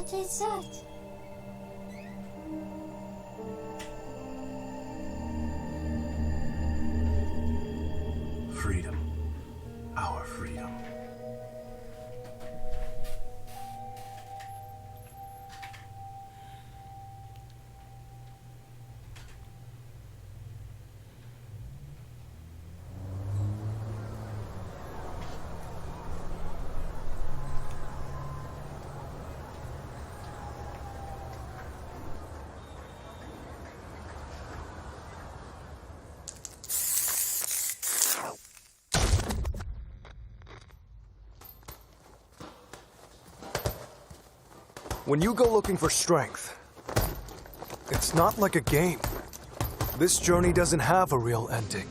What is that? Freedom. Our freedom. When you go looking for strength, it's not like a game. This journey doesn't have a real ending.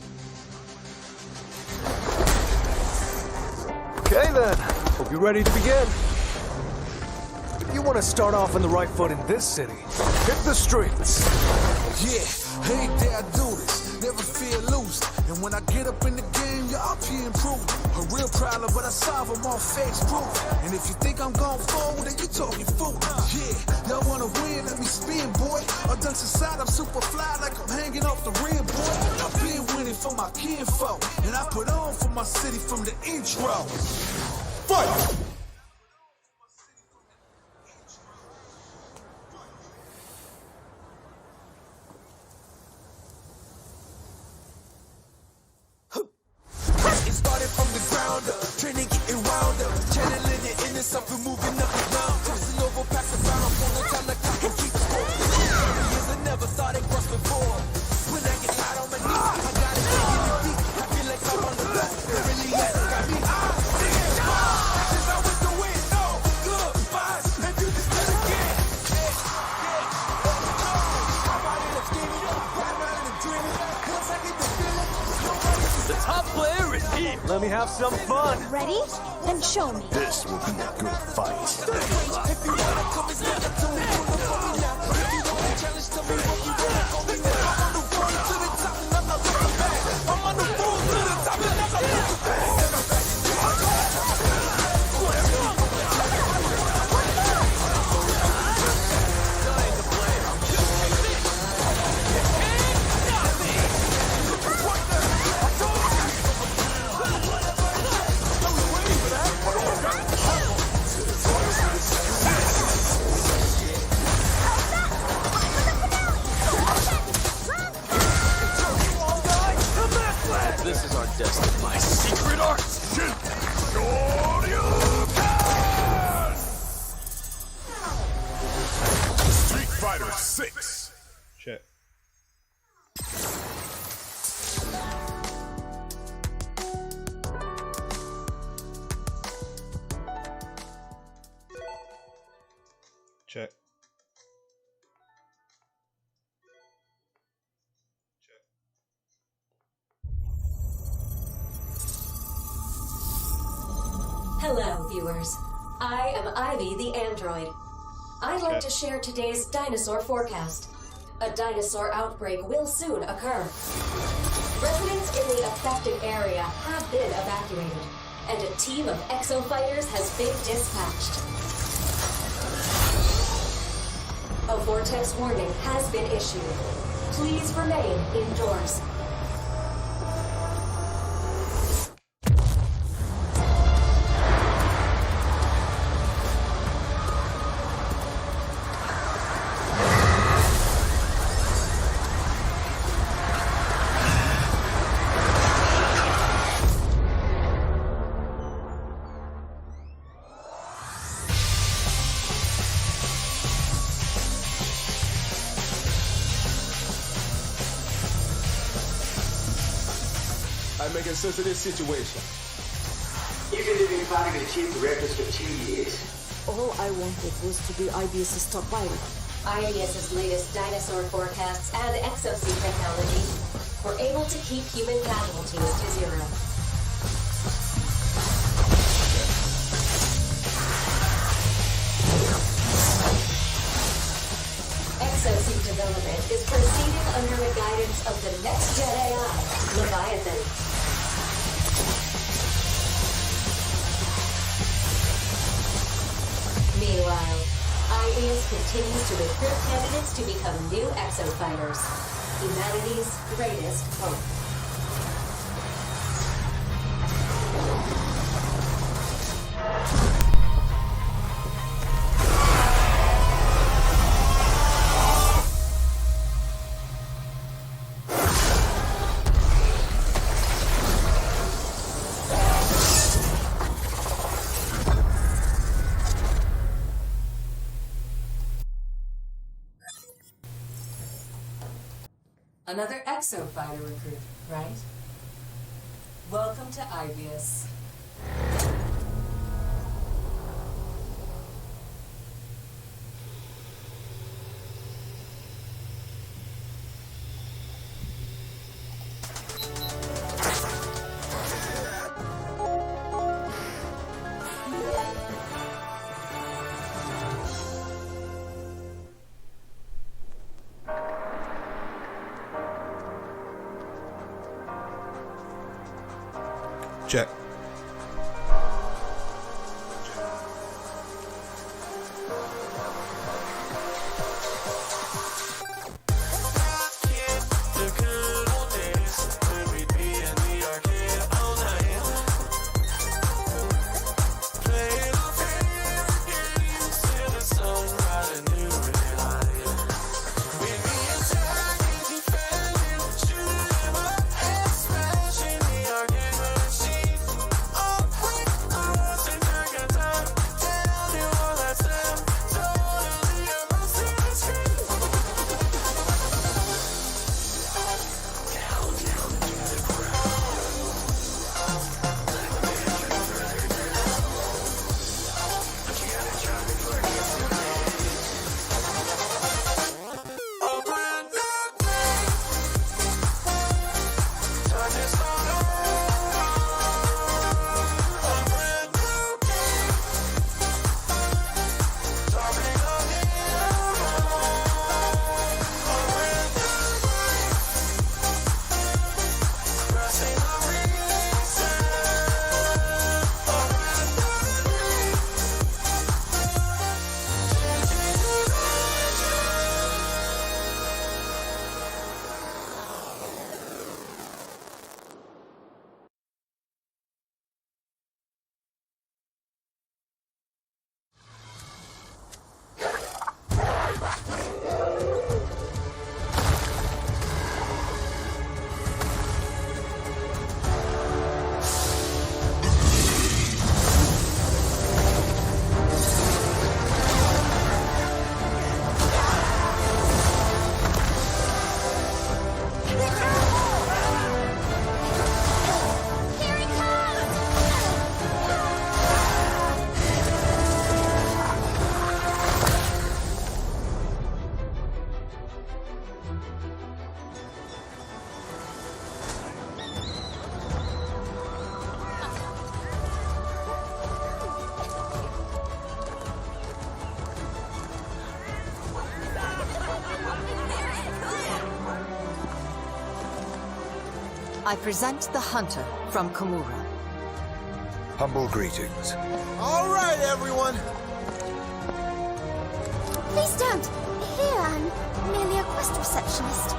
Okay then, hope you're ready to begin. If you want to start off on the right foot in this city, hit the streets. Yeah, hey there, I do this, never feel loose. And when I get up in the game, y'all be improved. A real problem, but I solve them all facts proof. And if you think I'm gon' fold, then you talking fool. Yeah, y'all wanna win, let me spin, boy. Or dunks aside, I'm super fly like I'm hanging off the rim, boy. I've been winning for my kinfolk, and I put on for my city from the intro. Fight! It started from the ground up, training getting wound up, channeling it into something moving up and down. Crossing over, passing around, I'm on the time like I can keep score. Years I never thought it crossed before. When I get out on my knees, I got it taking it deep. I feel like I'm on the best, it really has got me. Since I went to win, no good vibes, and do this shit again. I'm out in the skinny, riding around in the dreaming. Once I get the feeling, nobody. The top player is here. Let me have some fun. Ready? Then show me. This will be a good fight. If you wanna come and stand up to me, pull up on me now. If you wanna challenge, tell me what you wanna call me now. I'm on the road to the top and I'm not looking back. I'm on the road to the top and I'm not looking back. This is our destiny. My secret art! Street Fighter 6. Check. Check. Hello, viewers. I am Ivy the android. I'd like to share today's dinosaur forecast. A dinosaur outbreak will soon occur. Residents in the affected area have been evacuated, and a team of exo fighters has been dispatched. A vortex warning has been issued. Please remain indoors. I'm making sense of this situation. You've been fighting the chief directors for 2 years. All I wanted was to be IBS's top pilot. IBS's latest dinosaur forecasts and exosuit technology were able to keep human casualties to zero. Exosuit development is proceeding under the guidance of the next-gen AI, Leviathan. Meanwhile, I continues to recruit candidates to become new exofighters. Humanity's greatest hope. Another exofighter recruit, right? Welcome to Ibius. Check. I present the Hunter from Komura. Humble greetings. All right, everyone. Please don't. Here, I'm merely a quest receptionist.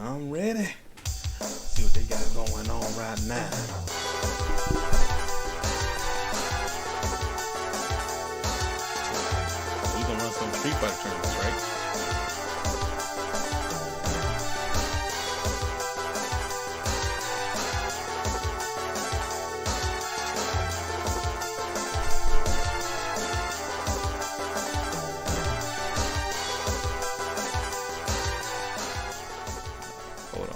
I'm ready. See what they got going on right now. We gonna run some Street Fighter tournaments, right? Hold on.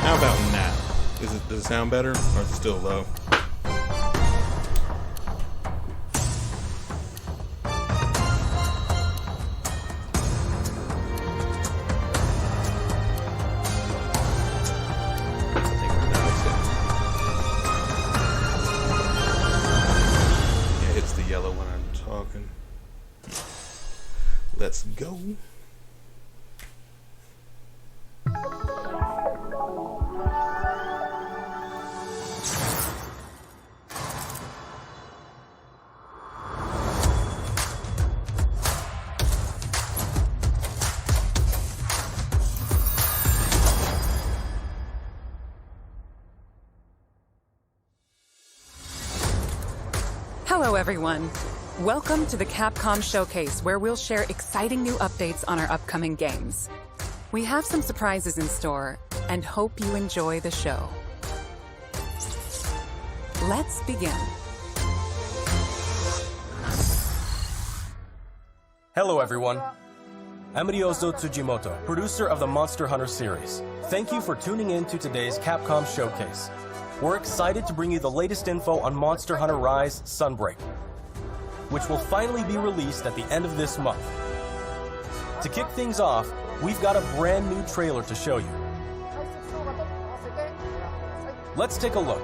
How about now? Does it sound better, or is it still low? Yeah, it's the yellow when I'm talking. Let's go. Hello, everyone. Welcome to the Capcom Showcase, where we'll share exciting new updates on our upcoming games. We have some surprises in store, and hope you enjoy the show. Let's begin. Hello, everyone. I'm Ryozo Tsujimoto, producer of the Monster Hunter series. Thank you for tuning in to today's Capcom Showcase. We're excited to bring you the latest info on Monster Hunter Rise Sunbreak, which will finally be released at the end of this month. To kick things off, we've got a brand new trailer to show you. Let's take a look.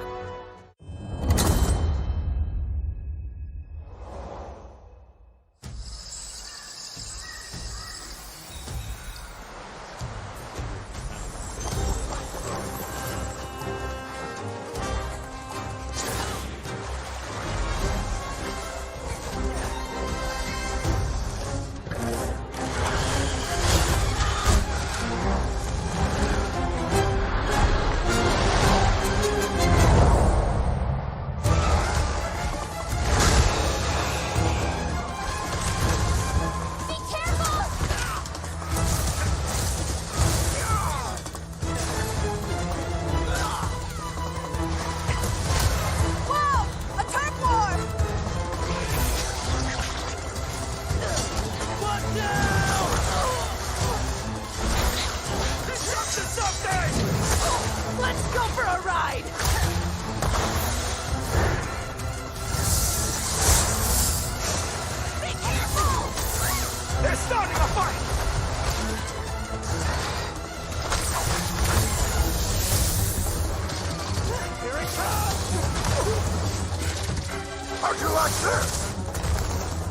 How'd you like this?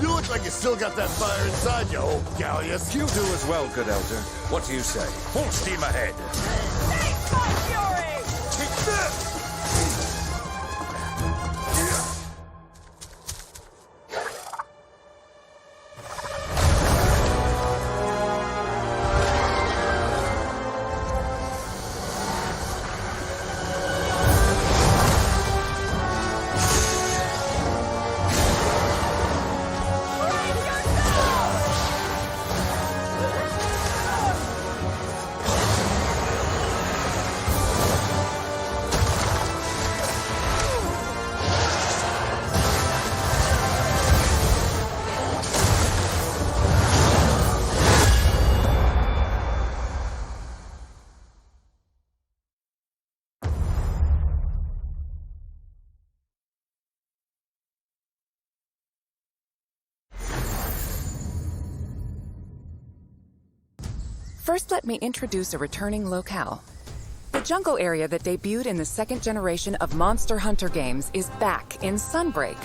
You look like you still got that fire inside you, old galleus. You do as well, good elder. What do you say? Full steam ahead. Take my fury! Take this! First, let me introduce a returning locale. The jungle area that debuted in the second generation of Monster Hunter games is back in Sunbreak.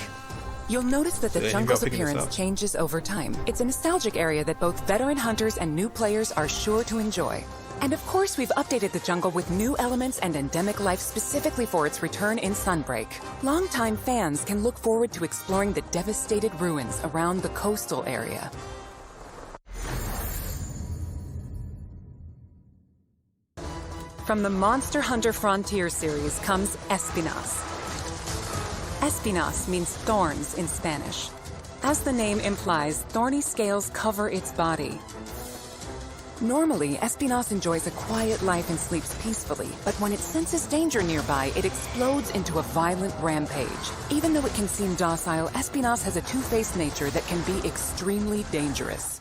You'll notice that the jungle's appearance changes over time. It's a nostalgic area that both veteran hunters and new players are sure to enjoy. And of course, we've updated the jungle with new elements and endemic life specifically for its return in Sunbreak. Longtime fans can look forward to exploring the devastated ruins around the coastal area. From the Monster Hunter Frontier series comes Espinas. Espinas means thorns in Spanish. As the name implies, thorny scales cover its body. Normally, Espinas enjoys a quiet life and sleeps peacefully, but when it senses danger nearby, it explodes into a violent rampage. Even though it can seem docile, Espinas has a two-faced nature that can be extremely dangerous.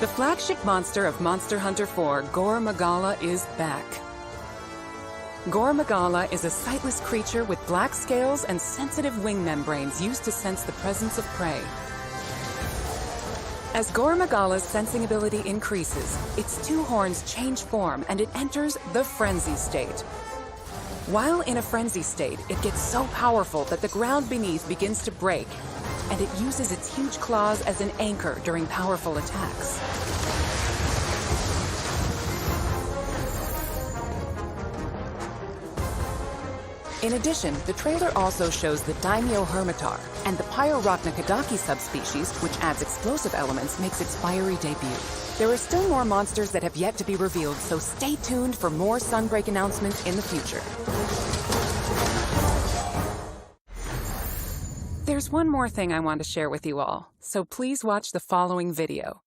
The flagship monster of Monster Hunter 4, Gore Magala, is back. Gore Magala is a sightless creature with black scales and sensitive wing membranes used to sense the presence of prey. As Gore Magala's sensing ability increases, its two horns change form and it enters the frenzy state. While in a frenzy state, it gets so powerful that the ground beneath begins to break, and it uses its huge claws as an anchor during powerful attacks. In addition, the trailer also shows the Daimyo Hermitar, and the Pyrorachna Kadaki subspecies, which adds explosive elements, makes its fiery debut. There are still more monsters that have yet to be revealed, so stay tuned for more Sunbreak announcements in the future. There's one more thing I want to share with you all, so please watch the following video.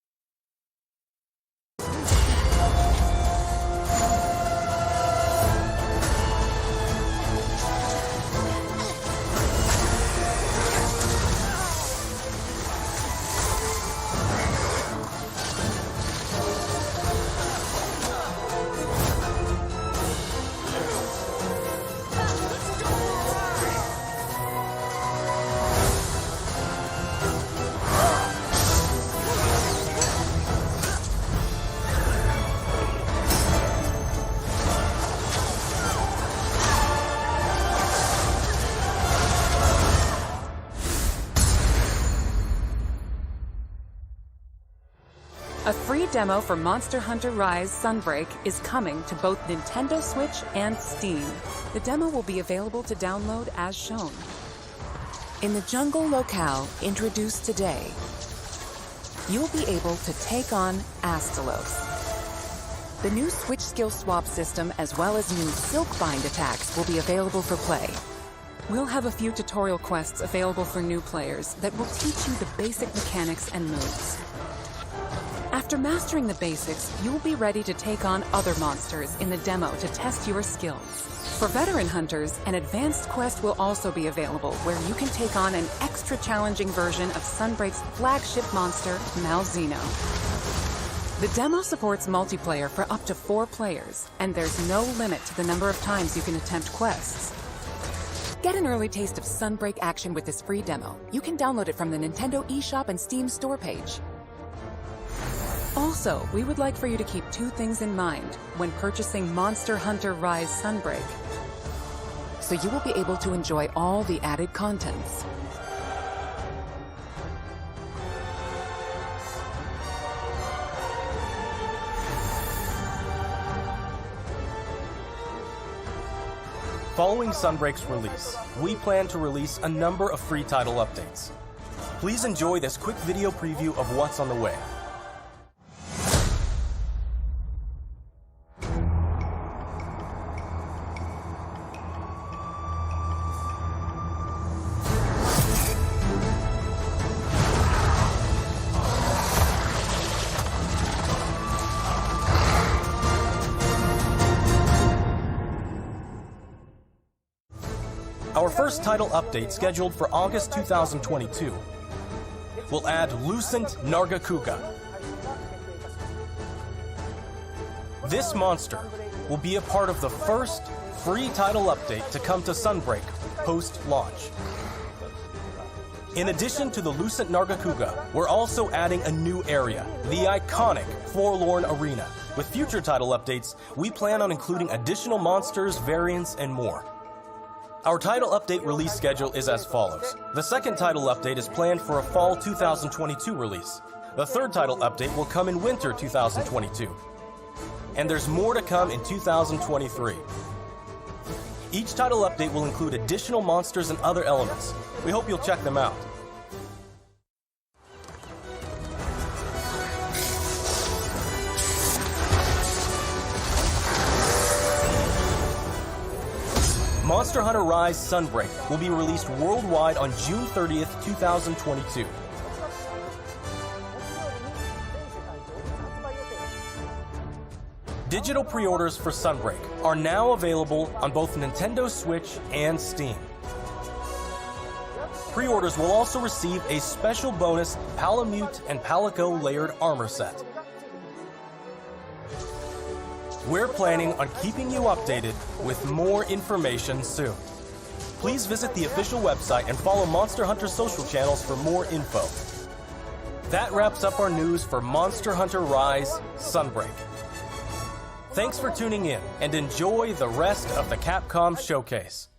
A free demo for Monster Hunter Rise Sunbreak is coming to both Nintendo Switch and Steam. The demo will be available to download as shown. In the jungle locale introduced today, you'll be able to take on Astalos. The new Switch skill swap system as well as new Silkbind attacks will be available for play. We'll have a few tutorial quests available for new players that will teach you the basic mechanics and moves. After mastering the basics, you'll be ready to take on other monsters in the demo to test your skills. For veteran hunters, an advanced quest will also be available where you can take on an extra challenging version of Sunbreak's flagship monster, Malzeno. The demo supports multiplayer for up to 4 players, and there's no limit to the number of times you can attempt quests. Get an early taste of Sunbreak action with this free demo. You can download it from the Nintendo eShop and Steam store page. Also, we would like for you to keep 2 things in mind when purchasing Monster Hunter Rise Sunbreak. so you will be able to enjoy all the added contents. Following Sunbreak's release, we plan to release a number of free title updates. Please enjoy this quick video preview of what's on the way. Our first title update, scheduled for August 2022, will add Lucent Nargacuga. This monster will be a part of the first free title update to come to Sunbreak post-launch. In addition to the Lucent Nargacuga, we're also adding a new area, the iconic Forlorn Arena. With future title updates, we plan on including additional monsters, variants, and more. Our title update release schedule is as follows. The second title update is planned for a fall 2022 release. The third title update will come in winter 2022. And there's more to come in 2023. Each title update will include additional monsters and other elements. We hope you'll check them out. Monster Hunter Rise Sunbreak will be released worldwide on June 30th, 2022. Digital pre-orders for Sunbreak are now available on both Nintendo Switch and Steam. Pre-orders will also receive a special bonus Palamute and Palico layered armor set. We're planning on keeping you updated with more information soon. Please visit the official website and follow Monster Hunter social channels for more info. That wraps up our news for Monster Hunter Rise Sunbreak. Thanks for tuning in, and enjoy the rest of the Capcom Showcase.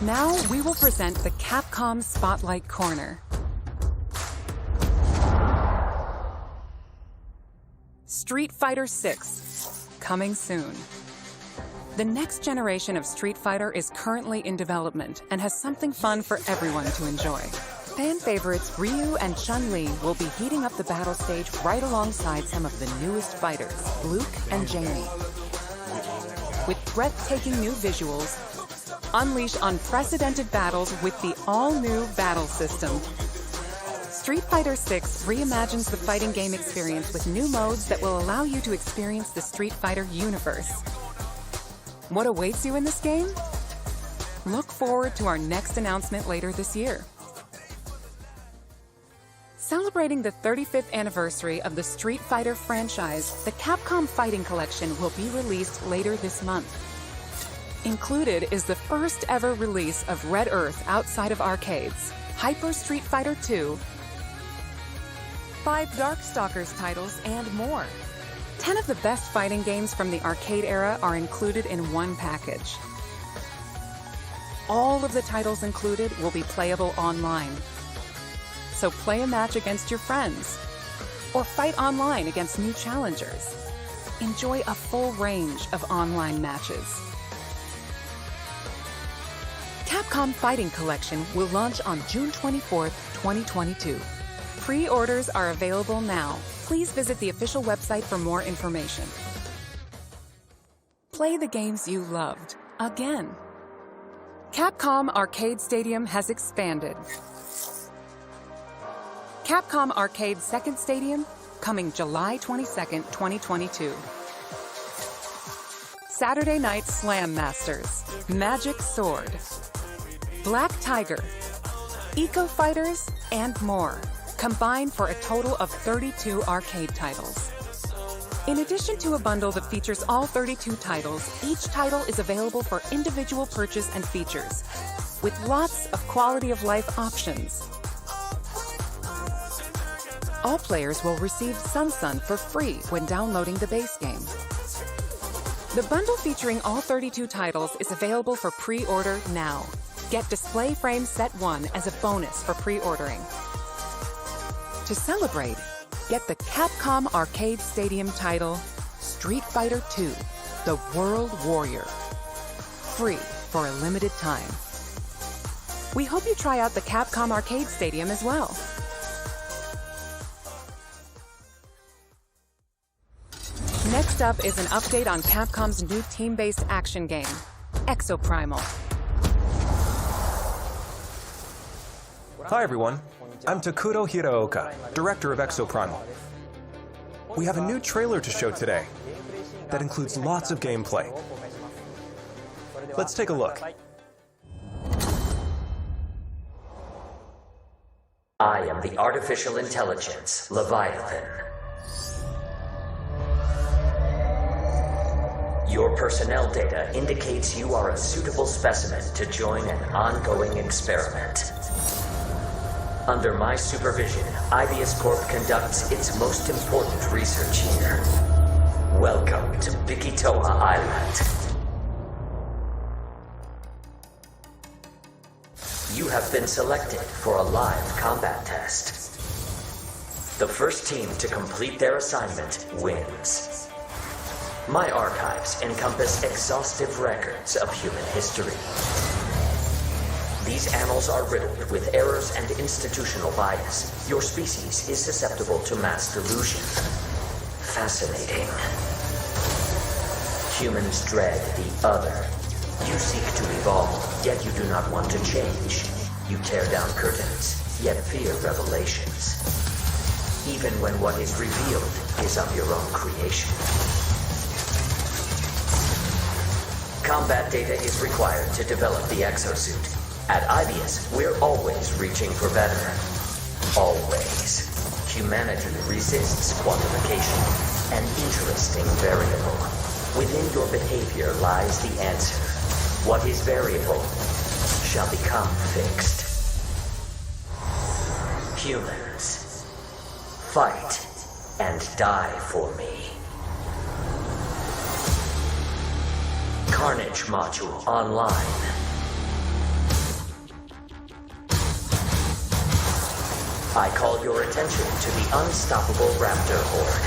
Now we will present the Capcom Spotlight Corner. Street Fighter 6, coming soon. The next generation of Street Fighter is currently in development and has something fun for everyone to enjoy. Fan favorites Ryu and Chun-Li will be heating up the battle stage right alongside some of the newest fighters, Luke and Jamie. With breathtaking new visuals, unleash unprecedented battles with the all-new battle system. Street Fighter 6 reimagines the fighting game experience with new modes that will allow you to experience the Street Fighter universe. What awaits you in this game? Look forward to our next announcement later this year. Celebrating the 35th anniversary of the Street Fighter franchise, the Capcom Fighting Collection will be released later this month. Included is the first ever release of Red Earth outside of arcades, Hyper Street Fighter 2, 5 Darkstalkers titles, and more. 10 of the best fighting games from the arcade era are included in one package. All of the titles included will be playable online. So play a match against your friends, or fight online against new challengers. Enjoy a full range of online matches. Capcom Fighting Collection will launch on June 24th, 2022. Pre-orders are available now. Please visit the official website for more information. Play the games you loved again. Capcom Arcade Stadium has expanded. Capcom Arcade Second Stadium, coming July 22nd, 2022. Saturday Night Slam Masters, Magic Sword, Black Tiger, Eco Fighters, and more, combined for a total of 32 arcade titles. In addition to a bundle that features all 32 titles, each title is available for individual purchase and features, with lots of quality of life options. All players will receive Sun for free when downloading the base game. The bundle featuring all 32 titles is available for pre-order now. Get Display Frame Set 1 as a bonus for pre-ordering. To celebrate, get the Capcom Arcade Stadium title, Street Fighter II, The World Warrior. Free for a limited time. We hope you try out the Capcom Arcade Stadium as well. Next up is an update on Capcom's new team-based action game, Exoprimal. Hi everyone, I'm Takuro Hiraoka, director of Exoprimal. We have a new trailer to show today that includes lots of gameplay. Let's take a look. I am the artificial intelligence, Leviathan. Your personnel data indicates you are a suitable specimen to join an ongoing experiment. Under my supervision, Ibius Corp conducts its most important research here. Welcome to Bikitoa Island. You have been selected for a live combat test. The first team to complete their assignment wins. My archives encompass exhaustive records of human history. These annals are riddled with errors and institutional bias. Your species is susceptible to mass delusion. Fascinating. Humans dread the other. You seek to evolve, yet you do not want to change. You tear down curtains, yet fear revelations. Even when what is revealed is of your own creation. Combat data is required to develop the exosuit. At Ibius, we're always reaching for better. Always. Humanity resists quantification, an interesting variable. Within your behavior lies the answer. What is variable shall become fixed. Humans, fight and die for me. Carnage module online. I call your attention to the unstoppable raptor horde.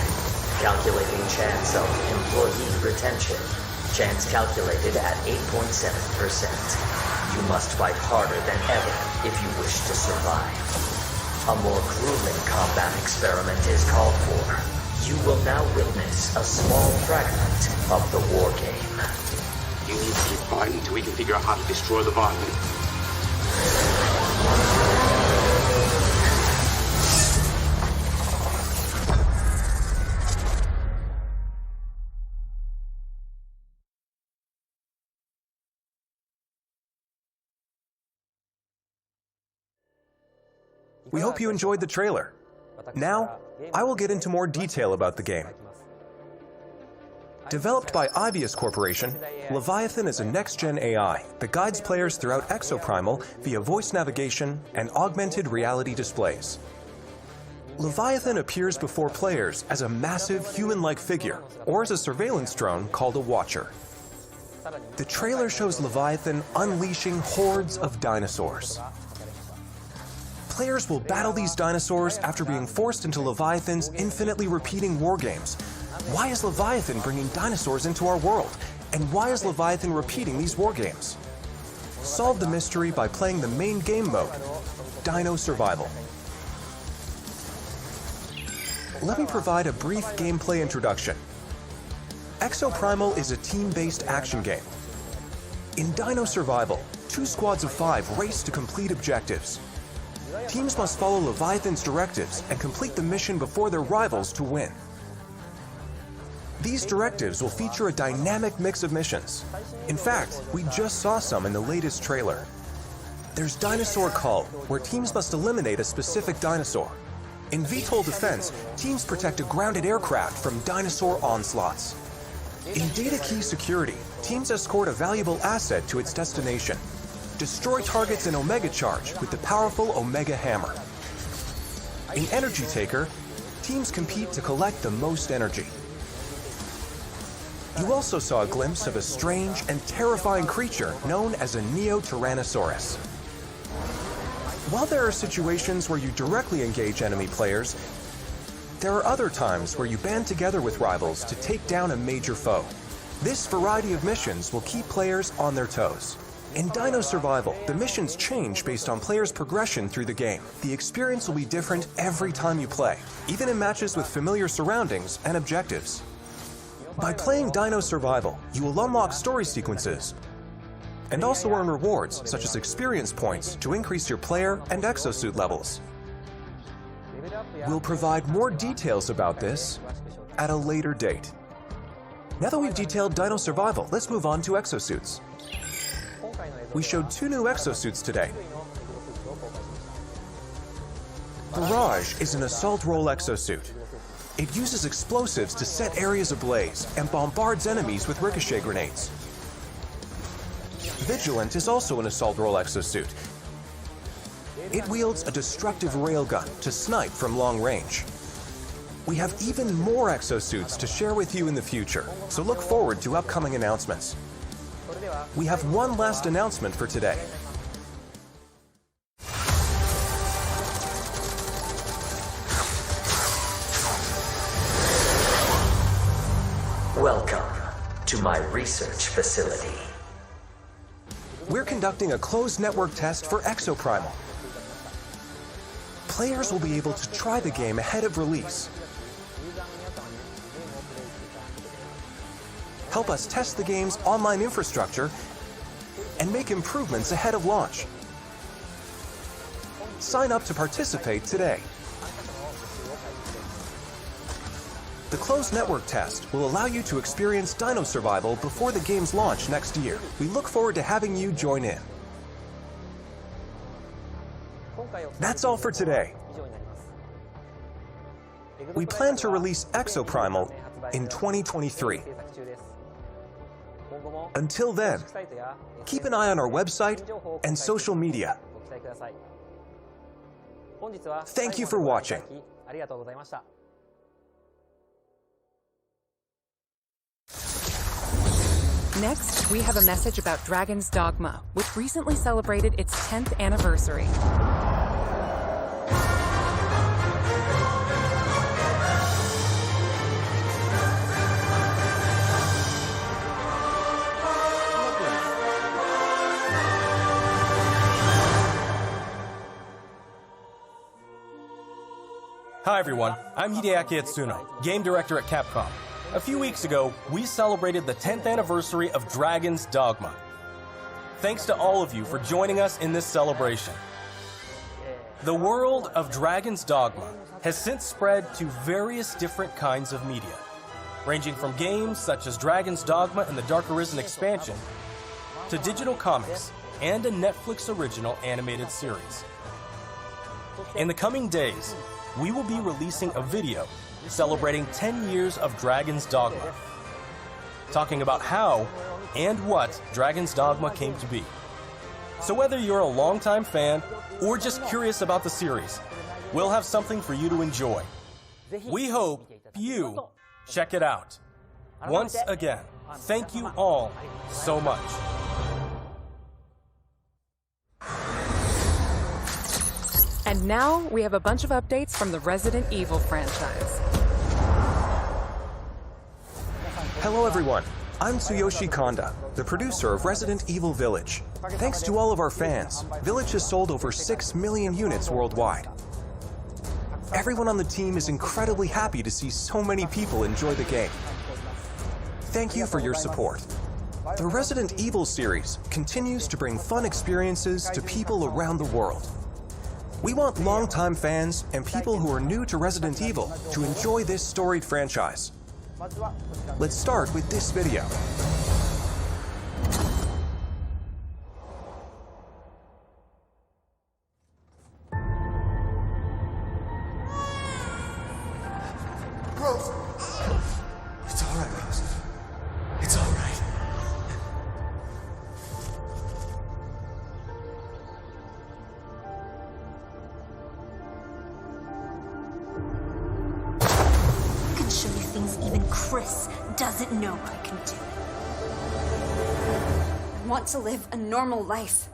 Calculating chance of employee retention. Chance calculated at 8.7%. You must fight harder than ever if you wish to survive. A more grueling combat experiment is called for. You will now witness a small fragment of the war game. You need to keep fighting until we can figure out how to destroy the bottom. We hope you enjoyed the trailer. Now, I will get into more detail about the game. Developed by Ibius Corporation, Leviathan is a next-gen AI that guides players throughout Exoprimal via voice navigation and augmented reality displays. Leviathan appears before players as a massive human-like figure, or as a surveillance drone called a Watcher. The trailer shows Leviathan unleashing hordes of dinosaurs. Players will battle these dinosaurs after being forced into Leviathan's infinitely repeating wargames. Why is Leviathan bringing dinosaurs into our world? And why is Leviathan repeating these wargames? Solve the mystery by playing the main game mode, Dino Survival. Let me provide a brief gameplay introduction. Exoprimal is a team-based action game. In Dino Survival, 2 squads of 5 race to complete objectives. Teams must follow Leviathan's directives and complete the mission before their rivals to win. These directives will feature a dynamic mix of missions. In fact, we just saw some in the latest trailer. There's Dinosaur Cull, where teams must eliminate a specific dinosaur. In VTOL Defense, teams protect a grounded aircraft from dinosaur onslaughts. In Data Key Security, teams escort a valuable asset to its destination. Destroy targets in Omega Charge with the powerful Omega Hammer. In Energy Taker, teams compete to collect the most energy. You also saw a glimpse of a strange and terrifying creature known as a Neo-Tyrannosaurus. While there are situations where you directly engage enemy players, there are other times where you band together with rivals to take down a major foe. This variety of missions will keep players on their toes. In Dino Survival, the missions change based on players' progression through the game. The experience will be different every time you play, even in matches with familiar surroundings and objectives. By playing Dino Survival, you will unlock story sequences and also earn rewards such as experience points to increase your player and exosuit levels. We'll provide more details about this at a later date. Now that we've detailed Dino Survival, let's move on to exosuits. We showed 2 new exosuits today. Barrage is an assault role exosuit. It uses explosives to set areas ablaze and bombards enemies with ricochet grenades. Vigilant is also an assault role exosuit. It wields a destructive railgun to snipe from long range. We have even more exosuits to share with you in the future, so look forward to upcoming announcements. We have one last announcement for today. Welcome to my research facility. We're conducting a closed network test for Exoprimal. Players will be able to try the game ahead of release. Help us test the game's online infrastructure and make improvements ahead of launch. Sign up to participate today. The closed network test will allow you to experience Dino Survival before the game's launch next year. We look forward to having you join in. That's all for today. We plan to release Exoprimal in 2023. Until then, keep an eye on our website and social media. Thank you for watching. Next, we have a message about Dragon's Dogma, which recently celebrated its 10th anniversary. Hi everyone, I'm Hideaki Itsuno, game director at Capcom. A few weeks ago, we celebrated the 10th anniversary of Dragon's Dogma. Thanks to all of you for joining us in this celebration. The world of Dragon's Dogma has since spread to various different kinds of media, ranging from games such as Dragon's Dogma and the Dark Arisen expansion, to digital comics and a Netflix original animated series. In the coming days, we will be releasing a video celebrating 10 years of Dragon's Dogma, talking about how and what Dragon's Dogma came to be. So whether you're a longtime fan or just curious about the series, we'll have something for you to enjoy. We hope you check it out. Once again, thank you all so much. And now, we have a bunch of updates from the Resident Evil franchise. Hello everyone, I'm Tsuyoshi Kanda, the producer of Resident Evil Village. Thanks to all of our fans, Village has sold over 6 million units worldwide. Everyone on the team is incredibly happy to see so many people enjoy the game. Thank you for your support. The Resident Evil series continues to bring fun experiences to people around the world. We want longtime fans and people who are new to Resident Evil to enjoy this storied franchise. Let's start with this video. Rose! It's all right, Rose. It's all right. can show you things even Chris doesn't know I can do. I want to live a normal life.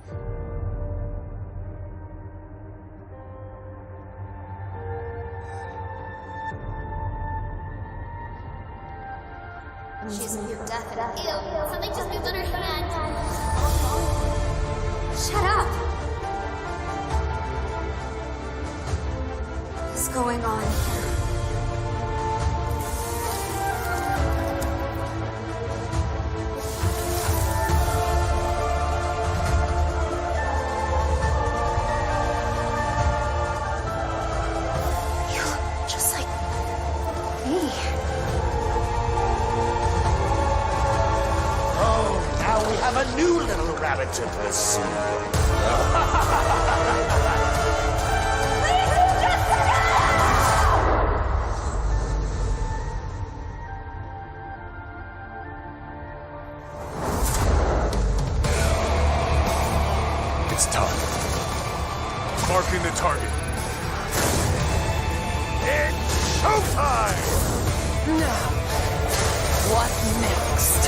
She's near death. Ew, something just moved on her hand. Shut up! What's going on here? You look just like me. Oh, now we have a new little rabbit to pursue. It's time. Marking the target. It's showtime! Now, what next?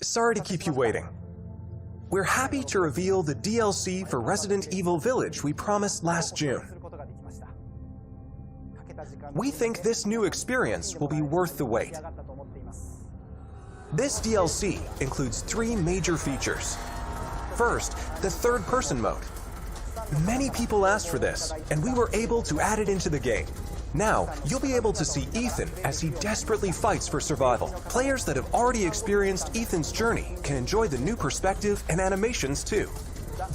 Sorry to keep you waiting. We're happy to reveal the DLC for Resident Evil Village we promised last June. We think this new experience will be worth the wait. This DLC includes 3 major features. First, the third-person mode. Many people asked for this, and we were able to add it into the game. Now, you'll be able to see Ethan as he desperately fights for survival. Players that have already experienced Ethan's journey can enjoy the new perspective and animations too.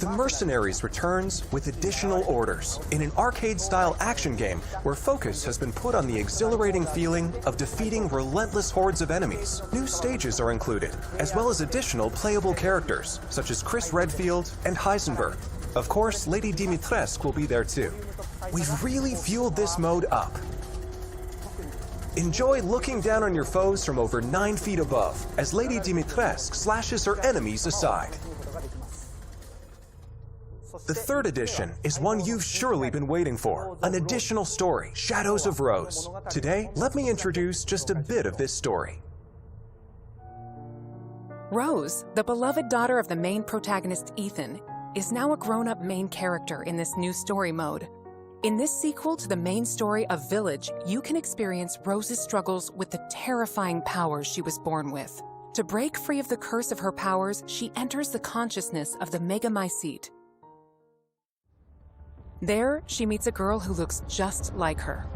The Mercenaries returns with additional orders in an arcade-style action game where focus has been put on the exhilarating feeling of defeating relentless hordes of enemies. New stages are included, as well as additional playable characters, such as Chris Redfield and Heisenberg. Of course, Lady Dimitrescu will be there too. We've really fueled this mode up. Enjoy looking down on your foes from over 9 feet above as Lady Dimitrescu slashes her enemies aside. The third edition is one you've surely been waiting for, an additional story, Shadows of Rose. Today, let me introduce just a bit of this story. Rose, the beloved daughter of the main protagonist Ethan, is now a grown-up main character in this new story mode. In this sequel to the main story of Village, you can experience Rose's struggles with the terrifying powers she was born with. To break free of the curse of her powers, she enters the consciousness of the Megamycete. There, she meets a girl who looks just like her.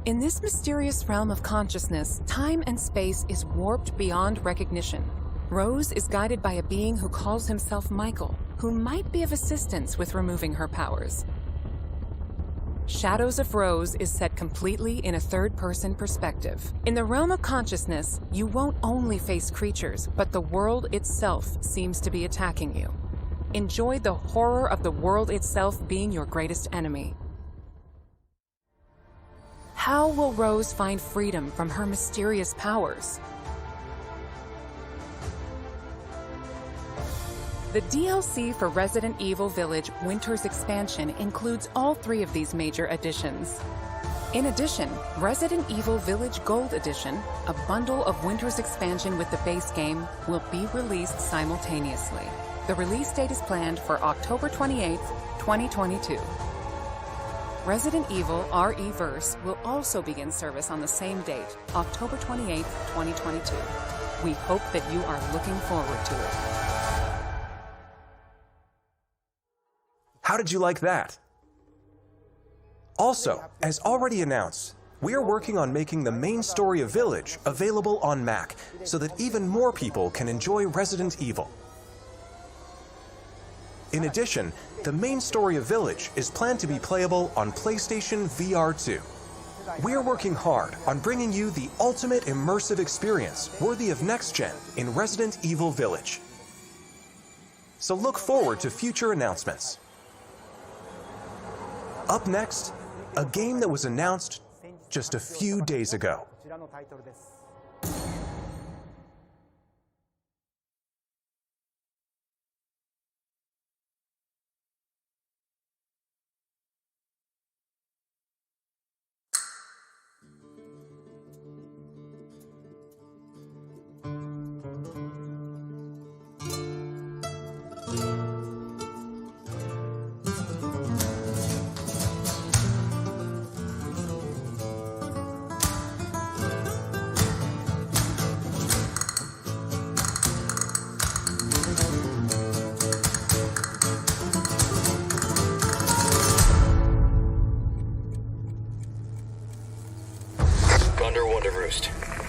In this mysterious realm of consciousness, time and space is warped beyond recognition. Rose is guided by a being who calls himself Michael, who might be of assistance with removing her powers. Shadows of Rose is set completely in a third-person perspective. In the realm of consciousness, you won't only face creatures, but the world itself seems to be attacking you. Enjoy the horror of the world itself being your greatest enemy. How will Rose find freedom from her mysterious powers? The DLC for Resident Evil Village Winter's Expansion includes all 3 of these major additions. In addition, Resident Evil Village Gold Edition, a bundle of Winter's Expansion with the base game, will be released simultaneously. The release date is planned for October 28, 2022. Resident Evil RE-Verse will also begin service on the same date, October 28, 2022. We hope that you are looking forward to it. How did you like that? Also, as already announced, we're working on making the main story of Village available on Mac so that even more people can enjoy Resident Evil. In addition, the main story of Village is planned to be playable on PlayStation VR 2. We're working hard on bringing you the ultimate immersive experience worthy of next-gen in Resident Evil Village. So look forward to future announcements. Up next, a game that was announced just a few days ago.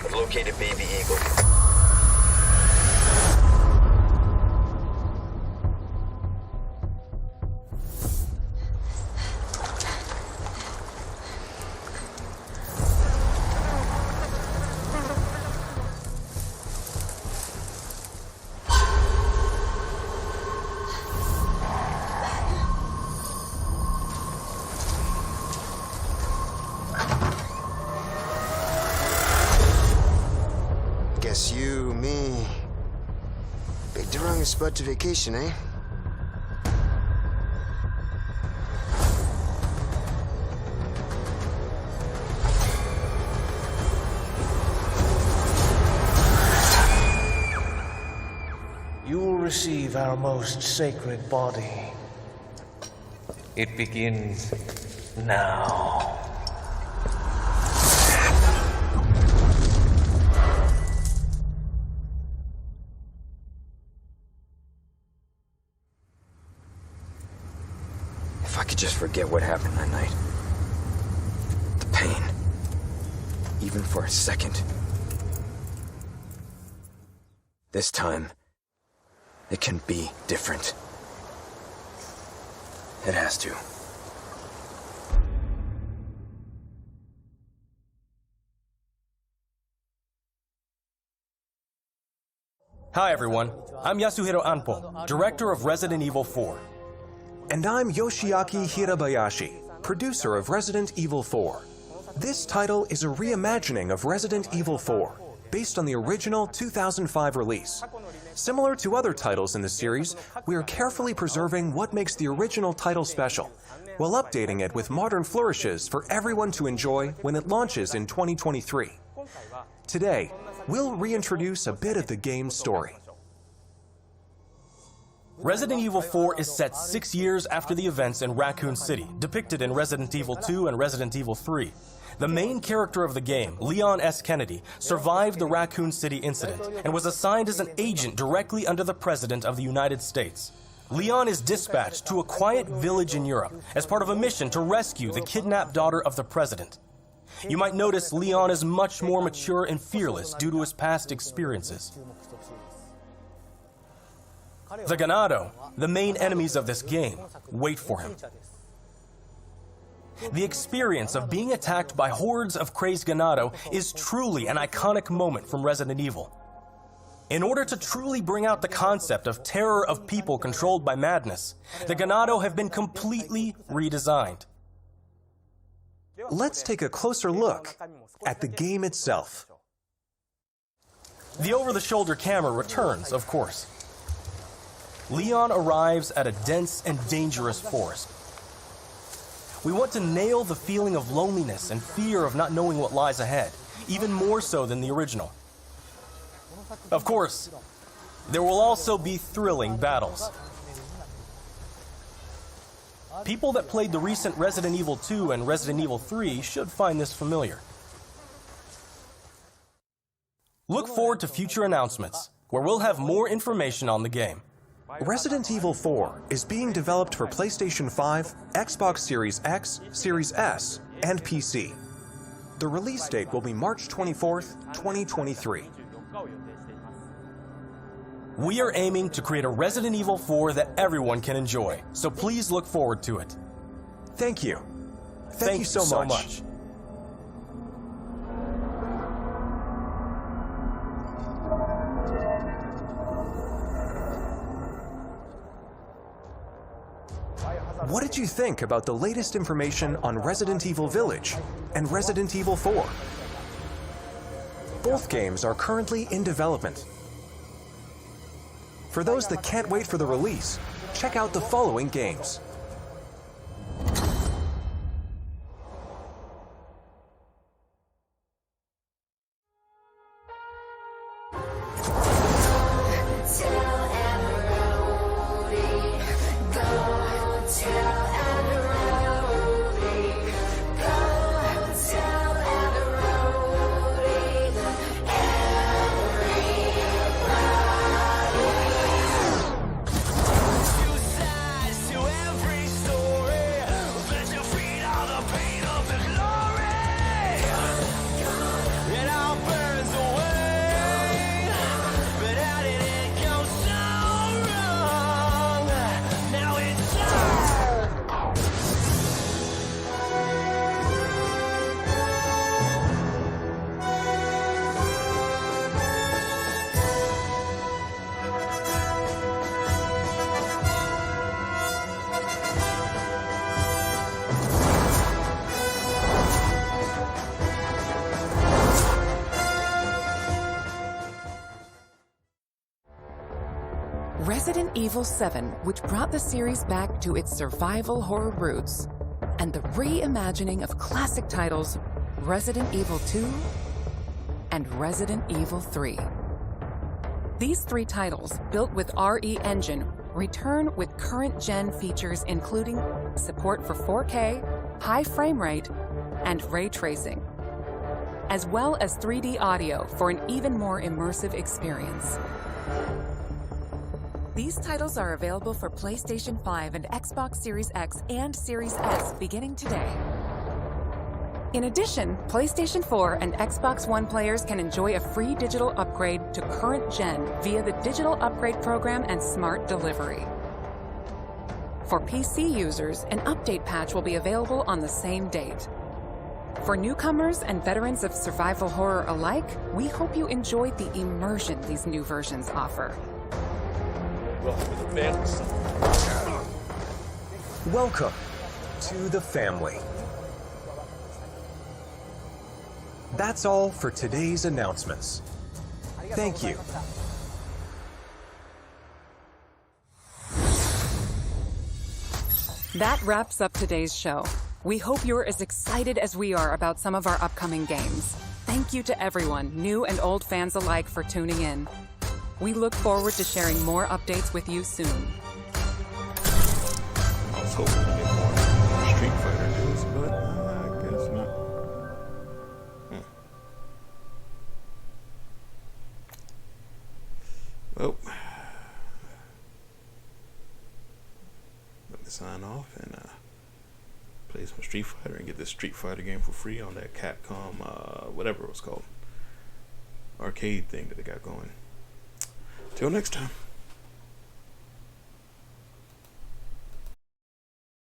I've located Baby Eagle. Guess you, me, picked the wrong spot to vacation, eh? You will receive our most sacred body. It begins now. If I could just forget what happened that night. The pain. Even for a second. This time, it can be different. It has to. Hi everyone, I'm Yasuhiro Anpo, director of Resident Evil 4. And I'm Yoshiaki Hirabayashi, producer of Resident Evil 4. This title is a reimagining of Resident Evil 4, based on the original 2005 release. Similar to other titles in the series, we are carefully preserving what makes the original title special, while updating it with modern flourishes for everyone to enjoy when it launches in 2023. Today, we'll reintroduce a bit of the game's story. Resident Evil 4 is set 6 years after the events in Raccoon City, depicted in Resident Evil 2 and Resident Evil 3. The main character of the game, Leon S. Kennedy, survived the Raccoon City incident and was assigned as an agent directly under the President of the United States. Leon is dispatched to a quiet village in Europe as part of a mission to rescue the kidnapped daughter of the President. You might notice Leon is much more mature and fearless due to his past experiences. The Ganado, the main enemies of this game, wait for him. The experience of being attacked by hordes of crazed Ganado is truly an iconic moment from Resident Evil. In order to truly bring out the concept of terror of people controlled by madness, the Ganado have been completely redesigned. Let's take a closer look at the game itself. The over-the-shoulder camera returns, of course. Leon arrives at a dense and dangerous forest. We want to nail the feeling of loneliness and fear of not knowing what lies ahead, even more so than the original. Of course, there will also be thrilling battles. People that played the recent Resident Evil 2 and Resident Evil 3 should find this familiar. Look forward to future announcements, where we'll have more information on the game. Resident Evil 4 is being developed for PlayStation 5, Xbox Series X, Series S, and PC. The release date will be March 24th, 2023. We are aiming to create a Resident Evil 4 that everyone can enjoy, so please look forward to it. Thank you. Thank you so much. What did you think about the latest information on Resident Evil Village and Resident Evil 4? Both games are currently in development. For those that can't wait for the release, check out the following games. Resident Evil 7, which brought the series back to its survival horror roots, and the reimagining of classic titles Resident Evil 2 and Resident Evil 3. These three titles, built with RE Engine, return with current-gen features including support for 4K, high frame rate, and ray tracing, as well as 3D audio for an even more immersive experience. These titles are available for PlayStation 5 and Xbox Series X and Series S beginning today. In addition, PlayStation 4 and Xbox One players can enjoy a free digital upgrade to current gen via the Digital Upgrade Program and Smart Delivery. For PC users, an update patch will be available on the same date. For newcomers and veterans of survival horror alike, we hope you enjoyed the immersion these new versions offer. Welcome to the family. That's all for today's announcements. Thank you. That wraps up today's show. We hope you're as excited as we are about some of our upcoming games. Thank you to everyone, new and old fans alike, for tuning in. We look forward to sharing more updates with you soon. I was hoping to get more Street Fighter news, but I guess not. Well, let me sign off and play some Street Fighter and get this Street Fighter game for free on that Capcom, whatever it was called, arcade thing that they got going. Till next time.